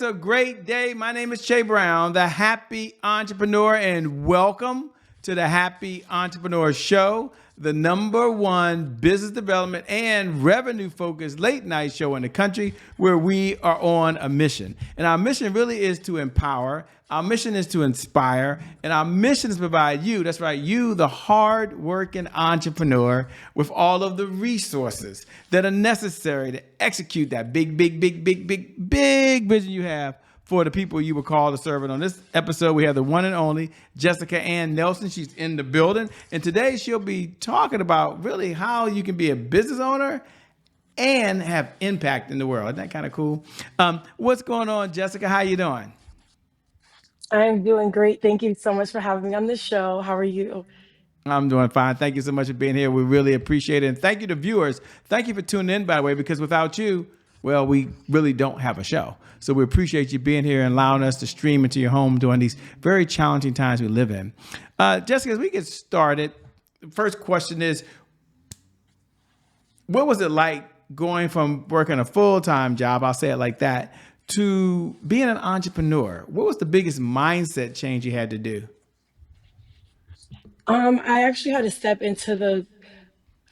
It's a great day. My name is Che Brown, the Happy Entrepreneur, and welcome to the Happy Entrepreneur Show, the #1 business development and revenue focused late night show in the country where we are on a mission. And our mission really is to empower. Our mission is to inspire, and our mission is to provide you, that's right, you, the hard-working entrepreneur, with all of the resources that are necessary to execute that big vision you have for the people you were called to serve. And on this episode, we have the one and only Jessica Ann Nelson. She's in the building, and today she'll be talking about really how you can be a business owner and have impact in the world. Isn't that kind of cool? What's going on, Jessica? How you doing? I'm doing great. Thank you so much for having me on the show. How are you? I'm doing fine. Thank you so much for being here. We really appreciate it. And thank you to viewers. Thank you for tuning in, by the way, because without you, well, we really don't have a show. So we appreciate you being here and allowing us to stream into your home during these very challenging times we live in. Jessica, as we get started, the first question is, what was it like going from working a full-time job, I'll say it like that, to being an entrepreneur? What was the biggest mindset change you had to do? I actually had to step into the,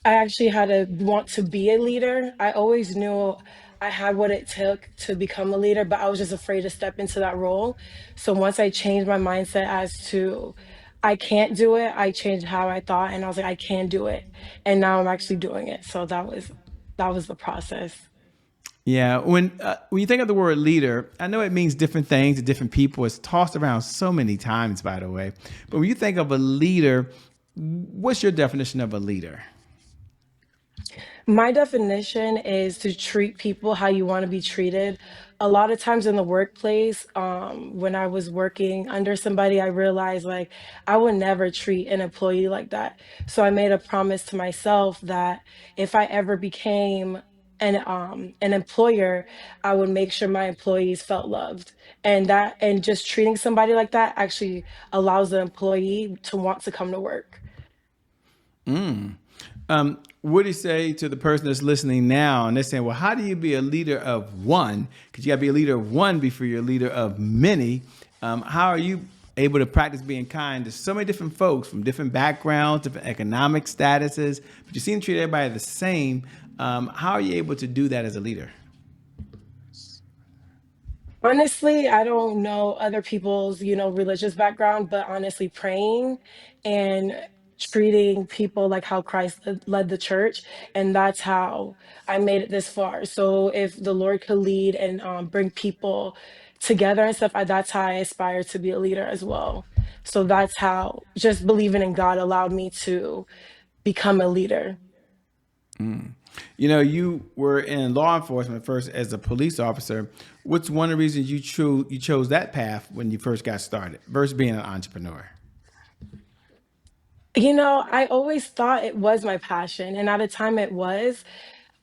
I actually had to want to be a leader. I always knew I had what it took to become a leader, but I was just afraid to step into that role. So once I changed my mindset as to I can't do it, I changed how I thought and I was like, I can do it. And now I'm actually doing it. So that was the process. Yeah, when you think of the word leader, I know it means different things to different people. It's tossed around so many times, by the way. But when you think of a leader, what's your definition of a leader? My definition is to treat people how you want to be treated. A lot of times in the workplace, when I was working under somebody, I realized like I would never treat an employee like that. So I made a promise to myself that if I ever became an employer, I would make sure my employees felt loved. And just treating somebody like that actually allows the employee to want to come to work. What do you say to the person that's listening now and they're saying, well, how do you be a leader of one? Because you got to be a leader of one before you're a leader of many. How are you able to practice being kind to so many different folks from different backgrounds, different economic statuses, but you seem to treat everybody the same? How are you able to do that as a leader? Honestly, I don't know other people's, religious background, but honestly, praying and treating people like how Christ led the church, and that's how I made it this far. So if the Lord could lead and bring people together and stuff, that's how I aspire to be a leader as well. So that's how just believing in God allowed me to become a leader. You know, you were in law enforcement first as a police officer. What's one of the reasons you chose that path when you first got started versus being an entrepreneur? I always thought it was my passion, and at a time it was,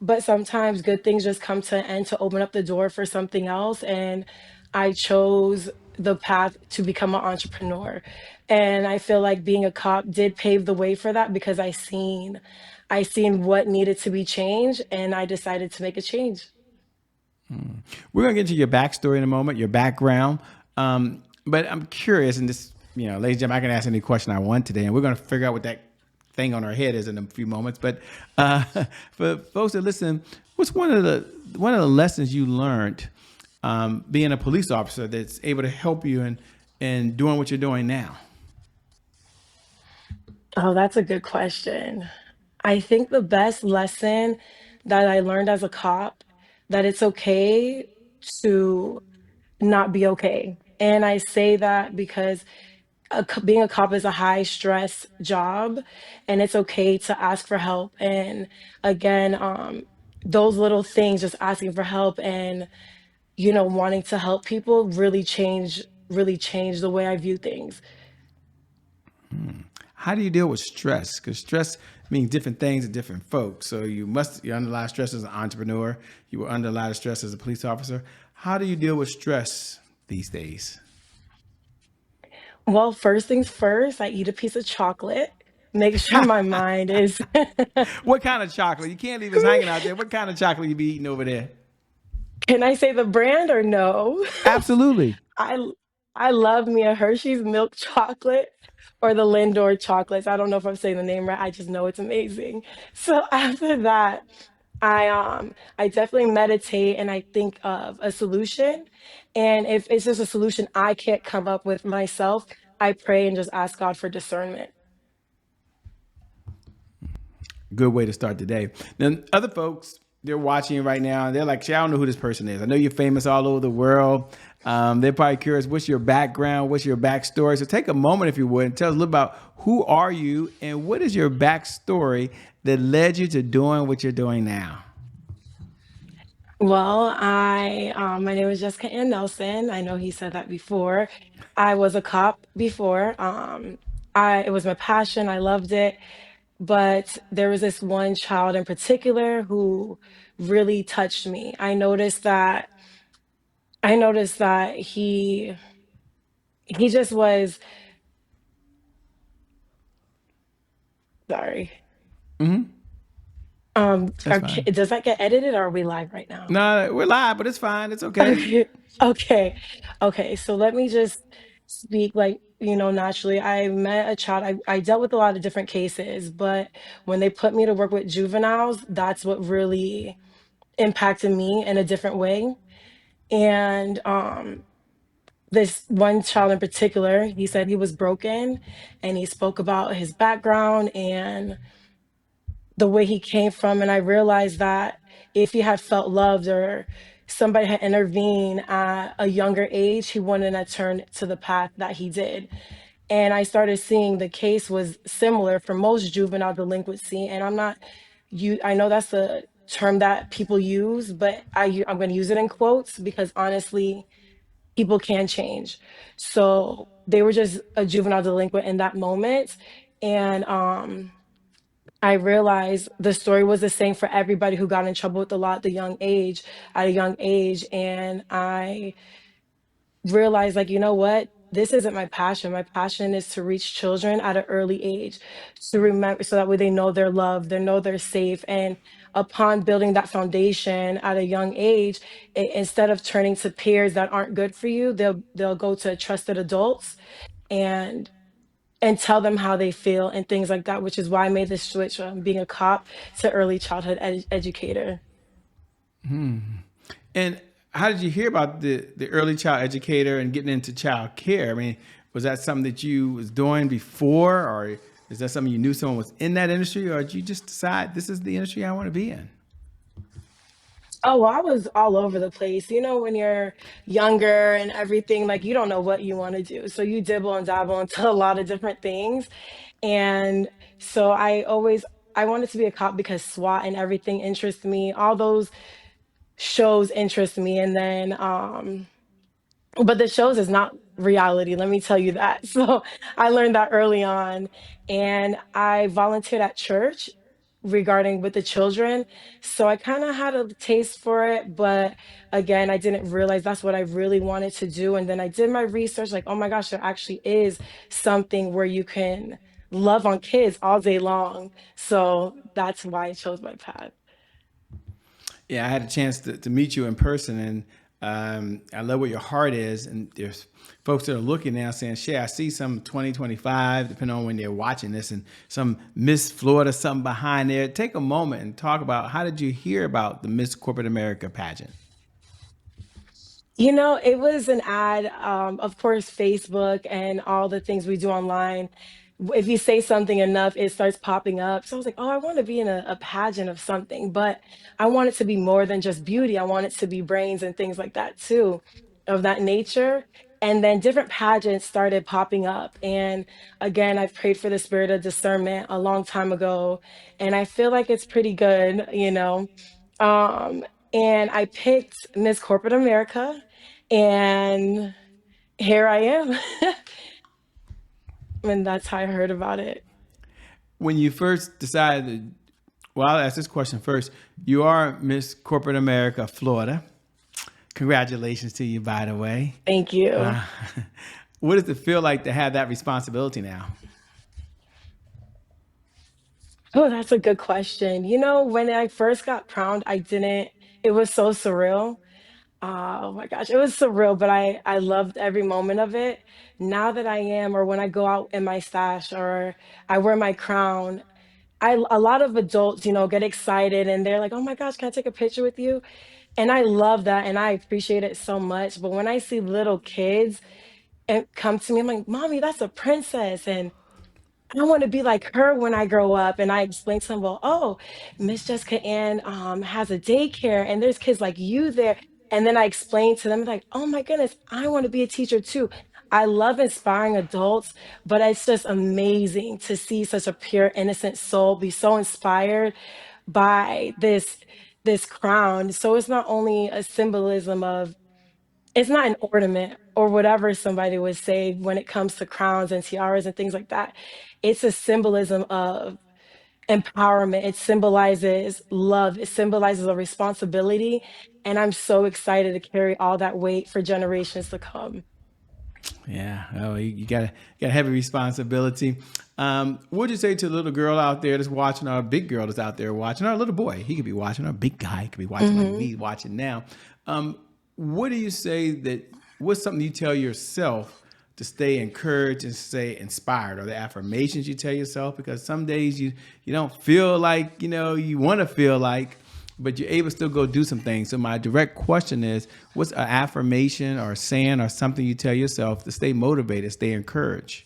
but sometimes good things just come to an end to open up the door for something else. And I chose the path to become an entrepreneur. And I feel like being a cop did pave the way for that because I seen what needed to be changed and I decided to make a change. We're gonna get to your backstory in a moment, your background. But I'm curious, and this, ladies and gentlemen, I can ask any question I want today, and we're gonna figure out what that thing on our head is in a few moments. But uh, for folks that listen, what's one of the lessons you learned being a police officer that's able to help you in doing what you're doing now? Oh, that's a good question. I think the best lesson that I learned as a cop that it's okay to not be okay. And I say that because being a cop is a high stress job and it's okay to ask for help. And again, those little things, just asking for help and, wanting to help people really change the way I view things. How do you deal with stress? Because stress means different things to different folks. So you're under a lot of stress as an entrepreneur. You were under a lot of stress as a police officer. How do you deal with stress these days? Well, first things first, I eat a piece of chocolate, make sure my mind is What kind of chocolate? You can't leave us hanging out there. What kind of chocolate you be eating over there? Can I say the brand or no? Absolutely. I I love me a Hershey's milk chocolate or the Lindor chocolates. I don't know if I'm saying the name right. I just know it's amazing. So after that, I definitely meditate and I think of a solution. And if it's just a solution I can't come up with myself, I pray and just ask God for discernment. Good way to start the day. Then other folks, they're watching right now and they're like, "Shit, I don't know who this person is. I know you're famous all over the world." They're probably curious, what's your background? What's your backstory? So take a moment, if you would, and tell us a little about who are you and what is your backstory that led you to doing what you're doing now? Well, my name is Jessica Ann Nelson. I know he said that before. I was a cop before. It was my passion. I loved it. But there was this one child in particular who really touched me. I noticed that he just was sorry. That's fine. Does that get edited or are we live right now? No, we're live, but it's fine. It's okay. Okay. Okay. Okay. So let me just speak like, naturally. I met a child. I dealt with a lot of different cases, but when they put me to work with juveniles, that's what really impacted me in a different way. And this one child in particular, he said he was broken and he spoke about his background and the way he came from. And I realized that if he had felt loved or somebody had intervened at a younger age, he wouldn't have turned to the path that he did. And I started seeing the case was similar for most juvenile delinquency. And I know that's a term that people use, but I'm going to use it in quotes because honestly, people can change. So they were just a juvenile delinquent in that moment. And I realized the story was the same for everybody who got in trouble with the law at a young age. And I realized, like, you know what? This isn't my passion. My passion is to reach children at an early age, to remember so that way they know they're loved, they know they're safe. And upon building that foundation at a young age, instead of turning to peers that aren't good for you, they'll go to trusted adults and tell them how they feel and things like that, which is why I made this switch from being a cop to early childhood educator. And how did you hear about the early child educator and getting into child care? I mean, was that something that you was doing before, or is that something you knew someone was in that industry, or did you just decide this is the industry I want to be in? Oh, well, I was all over the place. You know, when you're younger and everything, like you don't know what you want to do. So you dibble and dabble into a lot of different things. And so I wanted to be a cop because SWAT and everything interests me. All those shows interest me. And then but the shows is not reality, let me tell you that. So I learned that early on. And I volunteered at church regarding with the children. So I kind of had a taste for it, but again, I didn't realize that's what I really wanted to do. And then I did my research, like, oh my gosh, there actually is something where you can love on kids all day long. So that's why I chose my path. Yeah, I had a chance to meet you in person, and I love what your heart is. And there's folks that are looking now saying, "Shay, I see some 2025, depending on when they're watching this, and some Miss Florida, something behind there." Take a moment and talk about how did you hear about the Miss Corporate America pageant? It was an ad, of course, Facebook and all the things we do online. If you say something enough, it starts popping up. So I was like, oh, I want to be in a pageant of something, but I want it to be more than just beauty. I want it to be brains and things like that too, of that nature. And then different pageants started popping up. And again, I've prayed for the spirit of discernment a long time ago. And I feel like it's pretty good. Um, and I picked Miss Corporate America, and here I am. And that's how I heard about it. When you first decided, well, I'll ask this question first. You are Miss Corporate America, Florida. Congratulations to you, by the way. Thank you. Uh, what does it feel like to have that responsibility now? Oh, that's a good question. When I first got crowned, it was so surreal. Oh my gosh, it was surreal, but I loved every moment of it. Now that I am, or when I go out in my stash, or I wear my crown, a lot of adults, get excited and they're like, "Oh my gosh, can I take a picture with you?" And I love that and I appreciate it so much. But when I see little kids and come to me, I'm like, "Mommy, that's a princess." And I want to be like her when I grow up. And I explain to them, well, oh, Miss Jessica Ann has a daycare and there's kids like you there. And then I explain to them, like, oh my goodness, I want to be a teacher too. I love inspiring adults, but it's just amazing to see such a pure, innocent soul be so inspired by this crown. So it's not only a symbolism of it's not an ornament or whatever somebody would say when it comes to crowns and tiaras and things like that. It's a symbolism of empowerment. It symbolizes love. It symbolizes a responsibility. And I'm so excited to carry all that weight for generations to come. Yeah. Oh, you got a heavy responsibility. What would you say to the little girl out there that's watching, or a big girl that's out there watching, or a little boy? He could be watching, or a big guy could be watching, like Mhm. me watching now. What do you say that? What's something you tell yourself to stay encouraged and stay inspired, or the affirmations you tell yourself? Because some days you don't feel like you want to feel like, but you're able to still go do some things. So my direct question is, what's an affirmation or a saying or something you tell yourself to stay motivated, stay encouraged?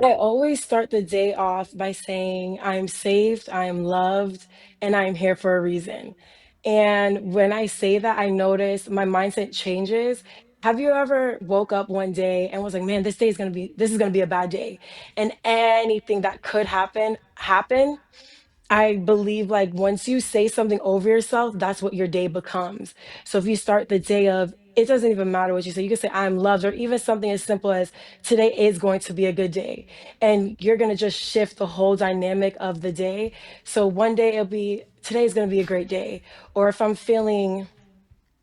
I always start the day off by saying, I'm saved, I am loved, and I am here for a reason. And when I say that, I notice my mindset changes. Have you ever woke up one day and was like, man, this is going to be a bad day? And anything that could happen, happened? I believe like once you say something over yourself, that's what your day becomes. So if you start the day of, it doesn't even matter what you say. You can say, I'm loved, or even something as simple as today is going to be a good day. And you're going to just shift the whole dynamic of the day. So one day it'll be, today's going to be a great day. Or if I'm feeling,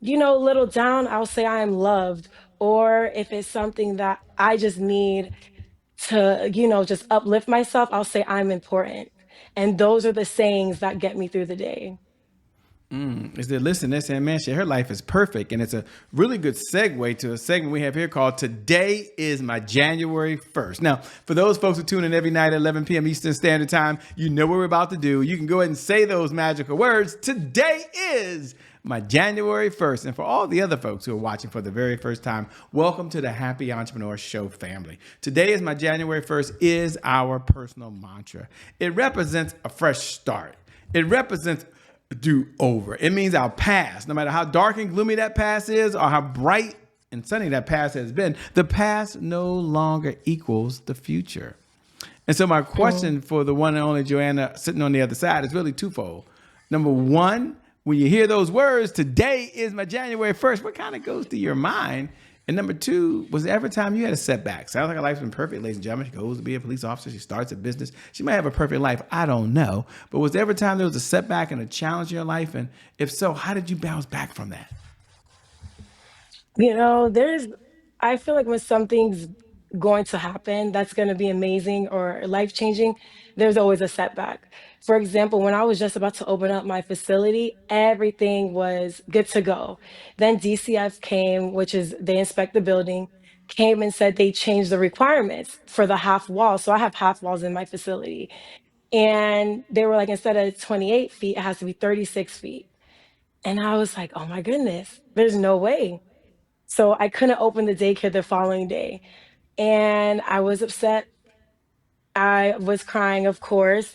a little down, I'll say I am loved. Or if it's something that I just need to, just uplift myself, I'll say I'm important. And those are the sayings that get me through the day. Is that listen, they're saying, man, shit, her life is perfect. And it's a really good segue to a segment we have here called Today is My January 1st. Now, for those folks who tune in every night at 11 p.m. Eastern Standard Time, you know what we're about to do. You can go ahead and say those magical words. Today is my January 1st. And for all the other folks who are watching for the very first time, welcome to the Happy Entrepreneur Show family. Today is my January 1st is our personal mantra. It represents a fresh start. It represents do over. It means our past, no matter how dark and gloomy that past is or how bright and sunny that past has been, the past no longer equals the future. And so my Mm. question for the one and only Joanna sitting on the other side is really twofold. Number one, when you hear those words, today is my January 1st, what kind of goes through your mind? And number two, was there ever time you had a setback? Sounds like her life's been perfect, ladies and gentlemen. She goes to be a police officer. She starts a business. She might have a perfect life. I don't know. But was there ever time there was a setback and a challenge in your life? And if so, how did you bounce back from that? There's, I feel like when something's going to happen that's going to be amazing or life changing, there's always a setback. For example, when I was just about to open up my facility, everything was good to go. Then DCF came, which is they inspect the building, came and said they changed the requirements for the half wall. So I have half walls in my facility. And they were like, instead of 28 feet, it has to be 36 feet. And I was like, oh my goodness, there's no way. So I couldn't open the daycare the following day. And I was upset. I was crying, of course.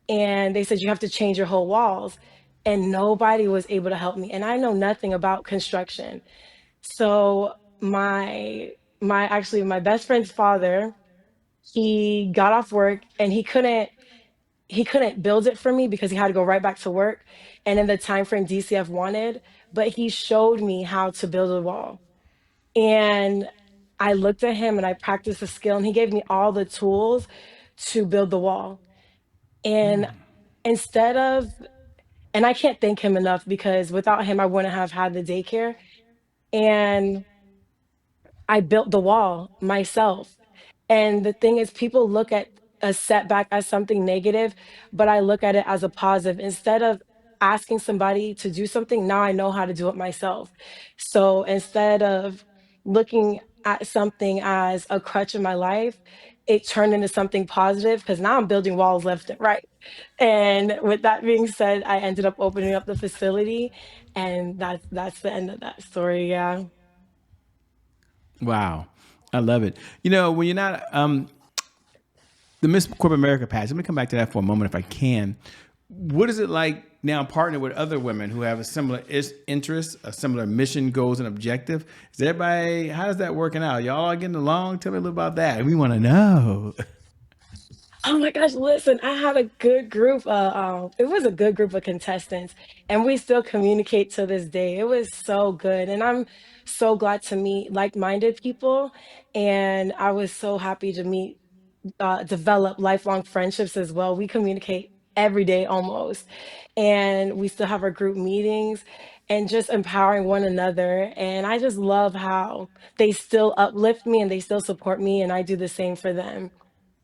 And they said, you have to change your whole walls. And nobody was able to help me. And I know nothing about construction. So my best friend's father, he got off work and he couldn't build it for me because he had to go right back to work and in the time frame DCF wanted, but he showed me how to build a wall. And I looked at him and I practiced the skill and he gave me all the tools to build the wall. And instead of and I can't thank him enough because without him I wouldn't have had the daycare. And I built the wall myself. And the thing is, people look at a setback as something negative, but I look at it as a positive. Instead of asking somebody to do something, now I know how to do it myself. So instead of looking at something as a crutch in my life, it turned into something positive because now I'm building walls left and right. And with that being said, I ended up opening up the facility, and that's the end of that story. Yeah. Wow. I love it. When you're not the Miss Corporate America patch, let me come back to that for a moment if I can. What is it like now partnering with other women who have a similar interest, a similar mission, goals, and objective? Is everybody, how is that working out? Y'all are getting along? Tell me a little about that. We want to know. Oh my gosh, listen, I had a good group. It was a good group of contestants, and we still communicate to this day. It was so good, and I'm so glad to meet like-minded people, and I was so happy to develop lifelong friendships as well. We communicate every day almost, and we still have our group meetings and just empowering one another. And I just love how they still uplift me and they still support me, and I do the same for them.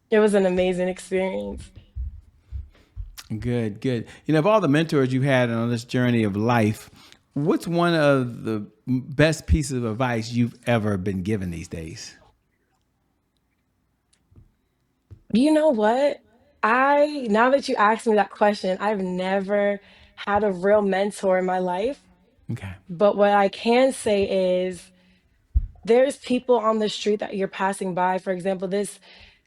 It was an amazing experience. Good, good. Of all the mentors you had on this journey of life, what's one of the best pieces of advice you've ever been given these days? You know what? Now that you asked me that question, I've never had a real mentor in my life. Okay. But what I can say is there's people on the street that you're passing by. For example, this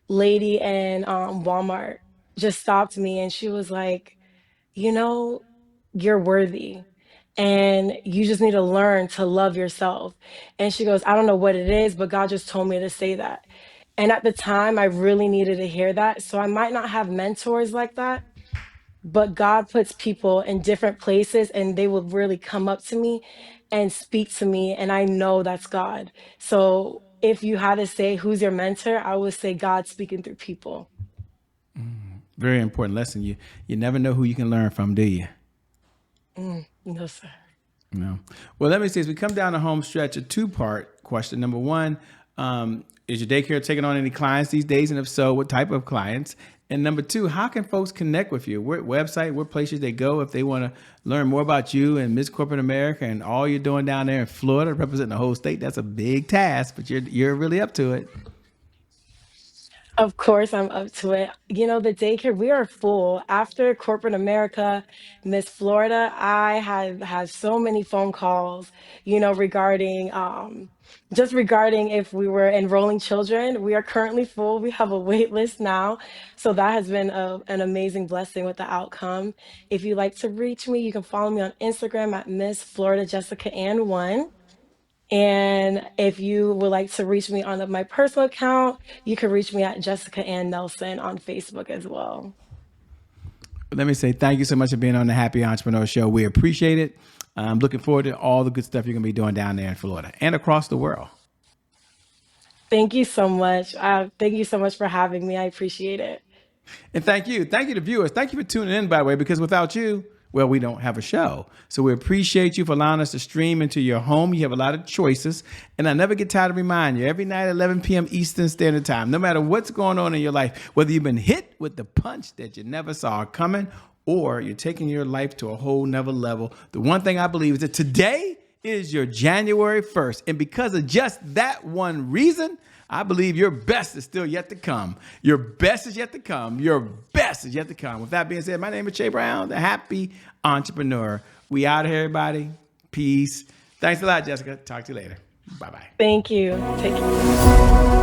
lady in Walmart just stopped me and she was like, you know, you're worthy and you just need to learn to love yourself. And she goes, I don't know what it is, but God just told me to say that. And at the time, I really needed to hear that. So I might not have mentors like that, but God puts people in different places and they will really come up to me and speak to me. And I know that's God. So if you had to say who's your mentor, I would say God speaking through people. Very important lesson. You never know who you can learn from, do you? No, sir. No. Well, let me see. As we come down the home stretch, a two-part question. Number one, is your daycare taking on any clients these days? And if so, what type of clients? And number two, how can folks connect with you? What website, what places they go if they want to learn more about you and Miss Corporate America and all you're doing down there in Florida, representing the whole state? That's a big task, but you're really up to it. Of course, I'm up to it. You know, the daycare, we are full. After corporate America, Miss Florida, I have had so many phone calls, regarding just regarding if we were enrolling children. We are currently full. We have a wait list now. So that has been an amazing blessing with the outcome. If you'd like to reach me, you can follow me on Instagram at Miss Florida Jessica Ann 1. And if you would like to reach me on my personal account, you can reach me at Jessica Ann Nelson on Facebook as well. Let me say thank you so much for being on the Happy Entrepreneur Show. We appreciate it. I'm looking forward to all the good stuff you're going to be doing down there in Florida and across the world. Thank you so much. Thank you so much for having me. I appreciate it. And thank you. Thank you to viewers. Thank you for tuning in, by the way, because without you, well, we don't have a show. So we appreciate you for allowing us to stream into your home. You have a lot of choices. And I never get tired of reminding you, every night at 11 p.m. Eastern Standard Time, no matter what's going on in your life, whether you've been hit with the punch that you never saw coming or you're taking your life to a whole nother level, the one thing I believe is that today is your January 1st. And because of just that one reason, I believe your best is still yet to come. Your best is yet to come. Your best is yet to come. With that being said, my name is Che Brown, the Happy Entrepreneur. We out here, everybody. Peace. Thanks a lot, Jessica. Talk to you later. Bye-bye. Thank you. Take care.